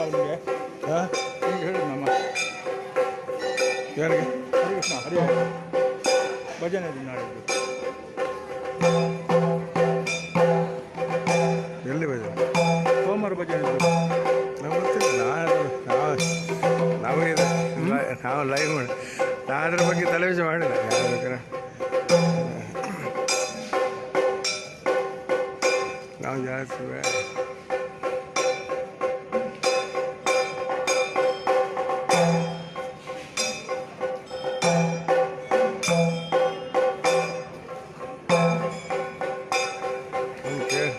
ಅವನಿಗೆ ಹಾಂ ಹಿಂಗೆ ಹೇಳಿ ನಮ್ಮ ಯಾರಿಗೆ ಹರಿಕೃಷ್ಣ ಹರಿಹರ ಭಜನೆ ಇದೆ ನಾಡಿದ್ದು. ಎಲ್ಲಿ ಬಜಾರ್ ಸೋಮವಾರ ಭಜನೆ ಇದೆ. ನಮ್ಗೆ ಗೊತ್ತಿಲ್ಲ. ನಮಗೆ ನಾವು ಲೈವ್ ಮಾಡಿ ನಾನು ಅದ್ರ ಬಗ್ಗೆ ತಲೆಬಿಸಿ ಮಾಡಿಲ್ಲ. ಯಾರು ಬೇಕಾರೆ ನಾವು ಜಾಸ್ತಿ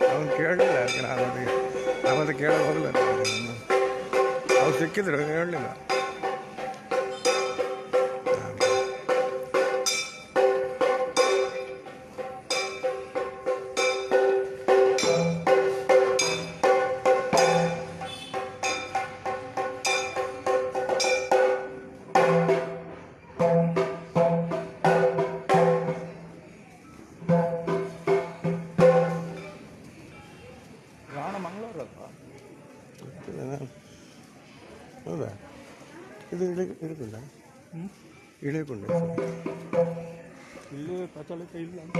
ಅವ್ನು ಕೇಳಲಿಲ್ಲ. ಅದಕ್ಕೆ ನಾವದು ಕೇಳೋದು ಹೋಗಲ್ಲ. ಅವ್ರು ಸಿಕ್ಕಿದ್ರು ಹೇಳಲಿಲ್ಲ. ರಾಣ ಮಂಗಳೂರಲ್ವಾ? ಹೌದಾ? ಇದು ಇಳಿಕೊಂಡ ಇಳಿಕೊಂಡೆ ಇಲ್ಲಿ ಪ್ರಚಲಿತ ಇಲ್ಲ ಅಂತ.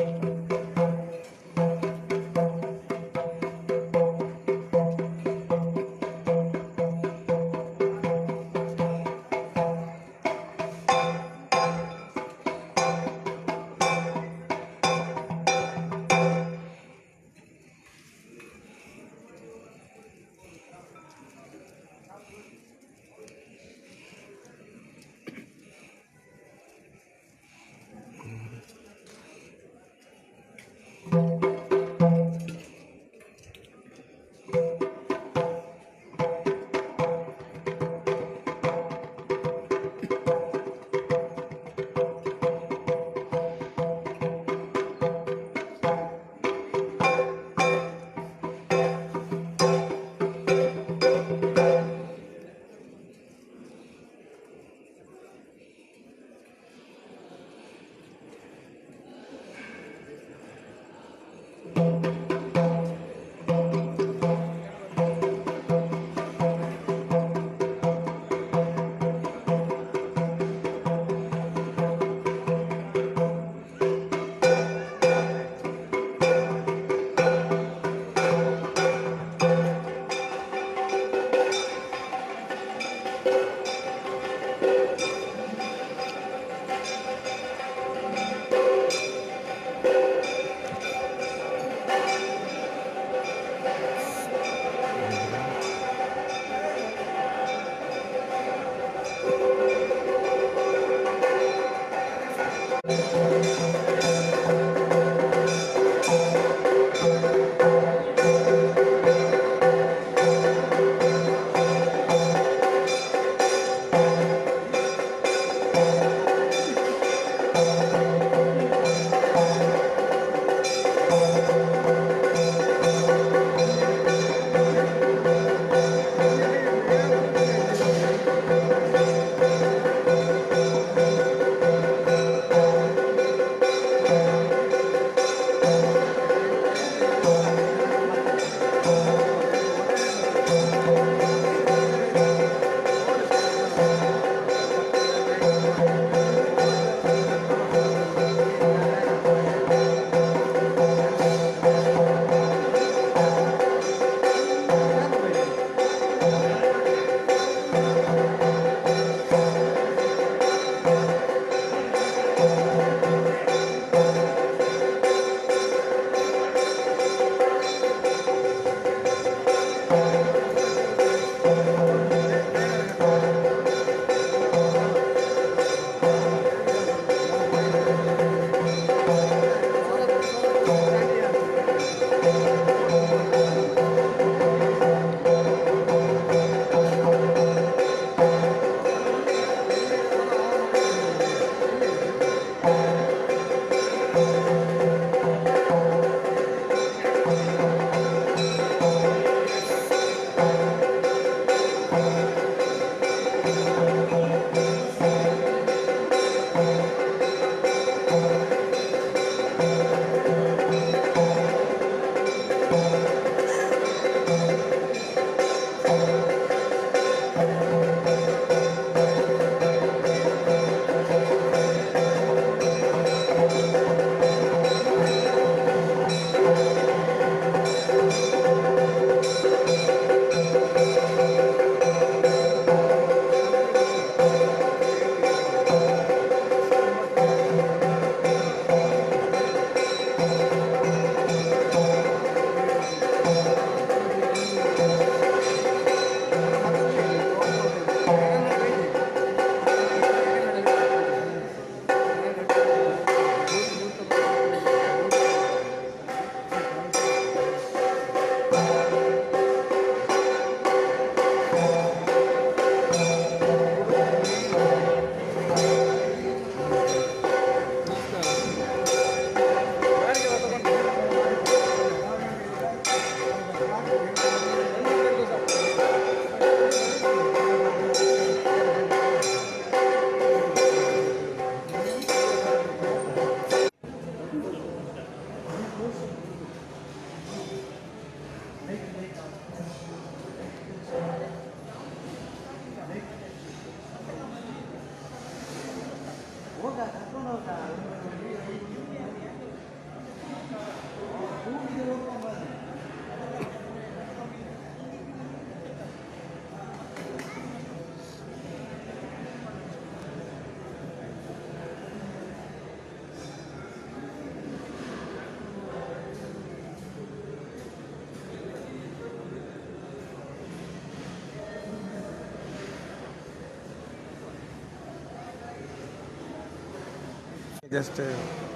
ಜಸ್ಟ್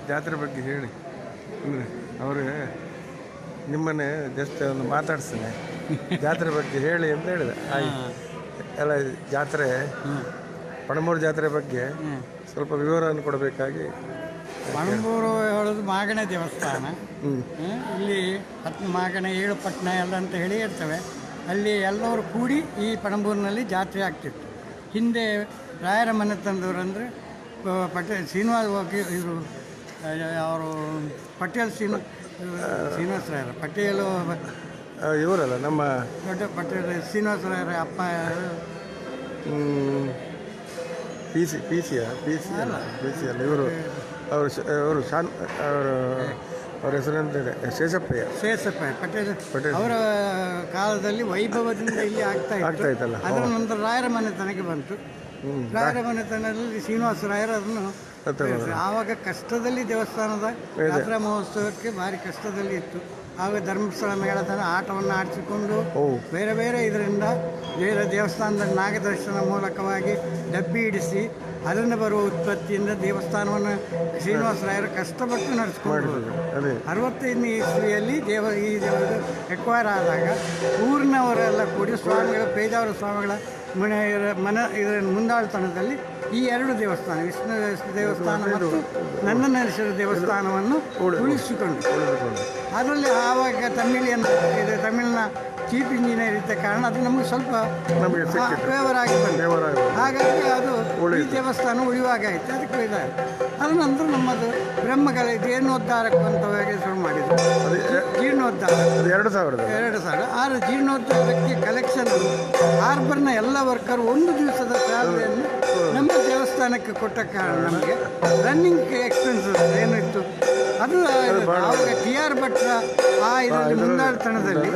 ಜಾತ್ರೆ ಬಗ್ಗೆ ಹೇಳಿ ಅಂದರೆ ಅವರು ನಿಮ್ಮನ್ನೇ ಜಸ್ಟ್ ಒಂದು ಮಾತಾಡ್ಸ್ತೇನೆ ಜಾತ್ರೆ ಬಗ್ಗೆ ಹೇಳಿ ಅಂತ ಹೇಳಿದೆ ಎಲ್ಲ ಜಾತ್ರೆ ಪಣಂಬೂರು ಜಾತ್ರೆ ಬಗ್ಗೆ ಸ್ವಲ್ಪ ವಿವರವನ್ನು ಕೊಡಬೇಕಾಗಿ. ಪಣಂಬೂರು ಹೇಳೋದು ಮಾಗಣ ದೇವಸ್ಥಾನ. ಇಲ್ಲಿ 10 ಮಾಗಣ 7 ಪಟ್ಟಣ ಎಲ್ಲ ಅಂತ ಹೇಳಿ ಇರ್ತವೆ. ಅಲ್ಲಿ ಎಲ್ಲರೂ ಕೂಡಿ ಈ ಪಣಂಬೂರಿನಲ್ಲಿ ಜಾತ್ರೆ ಆಗ್ತಿತ್ತು. ಹಿಂದೆ ರಾಯರ ಮನೆ ತಂದವರು ಅಂದರೆ ಪಟೇಲ್ ಶ್ರೀನಿವಾಸ ಇವರು ಅವರು ಪಟೇಲ್ ಶ್ರೀನಿವಾಸ ರಾಯರ ಪಟೇಲು ಇವರಲ್ಲ ನಮ್ಮ ದೊಡ್ಡ ಪಟೇಲ್ ಶ್ರೀನಿವಾಸ ರಾಯರ ಅಪ್ಪ ಪಿ ಸಿ ಅಲ್ಲ ಇವರು ಅವರು ಅವ್ರ ಹೆಸರು ಶೇಷಪ್ಪಯ್ಯ ಪಟೇಲ್ ಅವರ ಕಾಲದಲ್ಲಿ ವೈಭವದಿಂದ ಇಲ್ಲಿ ಆಗ್ತಾ ಇತ್ತಲ್ಲ. ಅದರ ನಂತರ ರಾಯರ ಮನೆತನಕ್ಕೆ ಬಂತು. ರಾಯರ ಮನೆತನದಲ್ಲಿ ಶ್ರೀನಿವಾಸ ರಾಯರು ಅದನ್ನು ಆವಾಗ ಕಷ್ಟದಲ್ಲಿ ದೇವಸ್ಥಾನದ ಜಾತ್ರಾ ಮಹೋತ್ಸವಕ್ಕೆ ಭಾರಿ ಕಷ್ಟದಲ್ಲಿ ಇತ್ತು. ಆವಾಗ ಧರ್ಮಸ್ಥಳ ಮೇಳತನ ಆಟವನ್ನು ಆಡಿಸಿಕೊಂಡು ಬೇರೆ ಬೇರೆ ಇದರಿಂದ ಬೇರೆ ದೇವಸ್ಥಾನದ ನಾಗದರ್ಶನ ಮೂಲಕವಾಗಿ ಡಬ್ಬಿ ಇಡಿಸಿ ಅದರಿಂದ ಬರುವ ಉತ್ಪತ್ತಿಯಿಂದ ದೇವಸ್ಥಾನವನ್ನು ಶ್ರೀನಿವಾಸರಾಯರು ಕಷ್ಟಪಟ್ಟು ನಡೆಸ್ಕೊಂಡು 65ನೇ ಇಸ್ವಿಯಲ್ಲಿ ಈ ದೇವರ ಎಕ್ವೈರ್ ಆದಾಗ ಊರಿನವರೆಲ್ಲ ಕೂಡಿ ಸ್ವಾಮಿಗಳ ಪೇಜಾವರ ಸ್ವಾಮಿಗಳ ಇದರ ಮುಂದಾಳತನದಲ್ಲಿ ಈ 2 ದೇವಸ್ಥಾನ ವಿಷ್ಣು ದೇವಸ್ಥಾನ ಮತ್ತು ನಂದನೇಶ್ವರ ದೇವಸ್ಥಾನವನ್ನು ಉಳಿಸಿಕೊಂಡು ಅದರಲ್ಲಿ ಆವಾಗ ತಮಿಳಿನ ಚೀಫ್ ಇಂಜಿನಿಯರ್ ಇದ್ದ ಕಾರಣ ಅದು ನಮಗೆ ಸ್ವಲ್ಪ ಫೇವರ್ ಆಗಿ ಬಂತು. ಹಾಗಾಗಿ ಅದು ಈ ದೇವಸ್ಥಾನ ಉಳಿವಾಗಾಯಿತು. ಅದಕ್ಕೆ ಇದಾಯಿತು. ಅದ ನಂತರ ನಮ್ಮದು ಬ್ರಹ್ಮಕಲೆ ಜೀರ್ಣೋದ್ಧಾರಕ್ಕೆ ಅಂತ ಶುರು ಮಾಡಿದ್ರು. ಜೀರ್ಣೋದ್ಧಾರ 2000 ಆ ಜೀರ್ಣೋದ್ಧಾರಕ್ಕೆ ಕಲೆಕ್ಷನ್ ಹಾರ್ಬರ್ನ ಎಲ್ಲ ವರ್ಕರ್ 1 ದಿವಸದ ಸ್ಯಾಲರಿಯನ್ನು ನಮ್ಮ ದೇವಸ್ಥಾನಕ್ಕೆ ಕೊಟ್ಟ ಕಾರಣ ನಮಗೆ ರನ್ನಿಂಗ್ ಎಕ್ಸ್ಪೆನ್ಸಸ್ ಏನಿತ್ತು ಅದು ಆವಾಗ TR ಭಟ್ರ ಆ ಇದರಲ್ಲಿ ಮುಂದಾಳತನದಲ್ಲಿ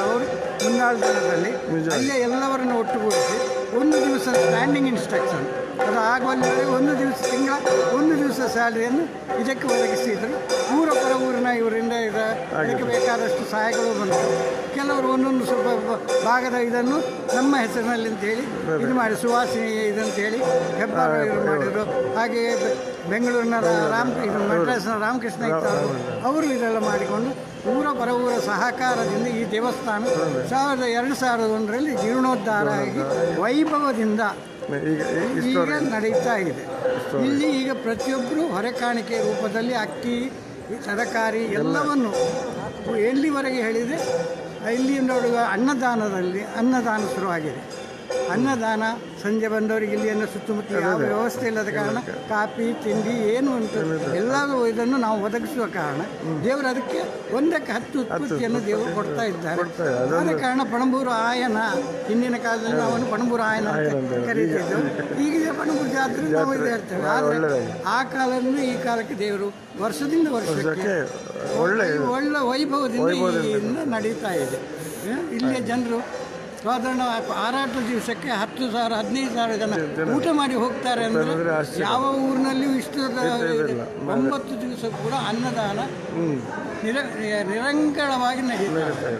ಅವರು ಮುಂದಾಳತನದಲ್ಲಿ ಅಲ್ಲೇ ಎಲ್ಲವರನ್ನು ಒಟ್ಟುಗೂಡಿಸಿ 1 ದಿವಸ ಸ್ಟ್ಯಾಂಡಿಂಗ್ ಇನ್ಸ್ಟ್ರಕ್ಷನ್ ಅದು ಆಗುವಲ್ಲಿ 1 ದಿವಸ ಸ್ಯಾಲರಿಯನ್ನು ಇದಕ್ಕೆ ಒದಗಿಸಿದರು. ಪರ ಊರಿನ ಇವರಿಂದ ಇದಕ್ಕೆ ಬೇಕಾದಷ್ಟು ಸಹಾಯಗಳು ಬಂತು. ಕೆಲವರು ಒಂದೊಂದು ಸ್ವಲ್ಪ ಭಾಗದ ಇದನ್ನು ನಮ್ಮ ಹೆಸರಿನಲ್ಲಿ ಅಂತೇಳಿ ಇದು ಮಾಡಿ ಸುವಾಸಿನಿ ಇದಂತೇಳಿ ಹೆಬ್ಬಾರ ಇವರು ಮಾಡಿದರು. ಹಾಗೆಯೇ ಬೆಂಗಳೂರಿನ ಮಡ್ರಾಸ್ನ ರಾಮಕೃಷ್ಣ ಅವರು ಇದೆಲ್ಲ ಮಾಡಿಕೊಂಡು ಪರ ಊರ ಸಹಕಾರದಿಂದ ಈ ದೇವಸ್ಥಾನ 2001ರಲ್ಲಿ ಜೀರ್ಣೋದ್ಧಾರ ಆಗಿ ವೈಭವದಿಂದ ಈಗ ನಡೀತಾ ಇದೆ. ಇಲ್ಲಿ ಈಗ ಪ್ರತಿಯೊಬ್ಬರು ಹೊರೆಕಾಣಿಕೆ ರೂಪದಲ್ಲಿ ಅಕ್ಕಿ ತರಕಾರಿ ಎಲ್ಲವನ್ನು ಎಲ್ಲಿವರೆಗೆ ಹೇಳಿದೆ ಇಲ್ಲಿ ನೋಡುವ ಅನ್ನದಾನ ಶುರುವಾಗಿದೆ. ಅನ್ನದಾನ ಸಂಜೆ ಬಂದವರಿಗೆ ಇಲ್ಲಿಯನ್ನು ಸುತ್ತಮುತ್ತ ಯಾವ ವ್ಯವಸ್ಥೆ ಇಲ್ಲದ ಕಾರಣ ಕಾಫಿ ತಿಂಡಿ ಏನು ಉಂಟು ಎಲ್ಲರೂ ಇದನ್ನು ನಾವು ಒದಗಿಸುವ ಕಾರಣ ದೇವರು ಅದಕ್ಕೆ 1ಕ್ಕೆ 10 ಉತ್ಪತ್ತಿಯನ್ನು ದೇವರು ಕೊಡ್ತಾ ಇದ್ದಾರೆ. ಆದ ಕಾರಣ ಪಣಂಬೂರು ಆಯನ ಹಿಂದಿನ ಕಾಲದಲ್ಲಿ ನಾವು ಪಣಂಬೂರು ಆಯನ ಅಂತ ಕರೀತಿದ್ದೆವು. ಈಗ ಪಣಂಬೂರು ಜಾತ್ರೆ ನಾವು ಇದು ಹೇಳ್ತೇವೆ. ಆದರೆ ಆ ಕಾಲದಿಂದ ಈ ಕಾಲಕ್ಕೆ ದೇವರು ವರ್ಷದಿಂದ ವರ್ಷಕ್ಕೆ ಒಳ್ಳೆ ವೈಭವದಿಂದ ನಡೀತಾ ಇದೆ. ಇಲ್ಲಿಯ ಜನರು ಸಾಧಾರಣ 6 ದಿವಸಕ್ಕೆ 10,000 15,000 ಜನ ಊಟ ಮಾಡಿ ಹೋಗ್ತಾರೆ ಅಂದರೆ ಯಾವ ಊರಿನಲ್ಲಿಯೂ ಇಷ್ಟು 9 ದಿವಸ ಕೂಡ ಅನ್ನದಾನ ನಿರಂಕಳವಾಗಿ ನಡೀತಾರೆ.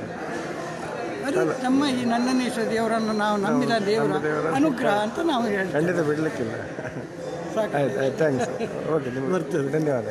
ಅದು ನಮ್ಮ ಈ ನಂದನೇಶ್ವರ ದೇವರನ್ನು ನಾವು ನಂಬಿದ ದೇವರ ಅನುಗ್ರಹ ಅಂತ ನಾವು ಹೇಳ್ತೀವಿ. ಖಂಡಿತ ಬಿಡಲಿಕ್ಕಿಲ್ಲ. ಥ್ಯಾಂಕ್ಸ್. ಓಕೆ, ಧನ್ಯವಾದ.